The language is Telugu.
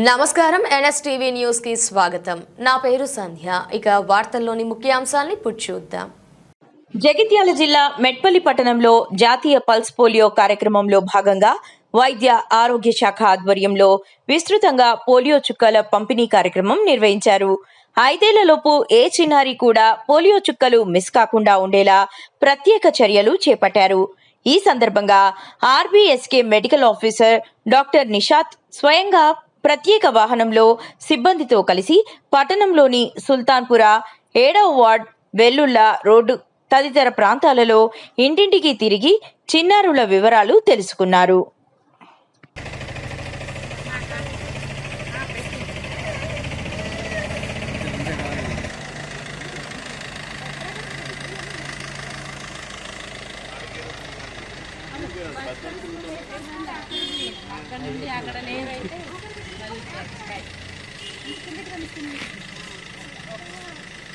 నమస్కారం ఎన్ఎస్టీవీ న్యూస్ కి స్వాగతం. నా పేరు సంధ్య. ఇక వార్తల్లోని ముఖ్యాంశాలను ఇప్పుడు చూద్దాం. జగిత్యాల జిల్లా మెట్పల్లి పట్టణంలో జాతీయ పల్స్ పోలియో కార్యక్రమంలో భాగంగా వైద్య ఆరోగ్య శాఖ ఆధ్వర్యంలో విస్తృతంగా పోలియో చుక్కల పంపిణీ కార్యక్రమం నిర్వహించారు. 5 ఏళ్లలోపు ఏ చిన్నారి కూడా పోలియో చుక్కలు మిస్ కాకుండా ఉండేలా ప్రత్యేక చర్యలు చేపట్టారు. ఈ సందర్భంగా RBSK medical officer doctor Nishat స్వయంగా ప్రత్యేక వాహనంలో సిబ్బందితో కలిసి పట్టణంలోని సుల్తాన్పుర 7వ వార్డ్, వెల్లుల్ల రోడ్డు తదితర ప్రాంతాలలో ఇంటింటికి తిరిగి చిన్నారుల వివరాలు తెలుసుకున్నారు. అక్కడ నుండి అక్కడ లేవైతే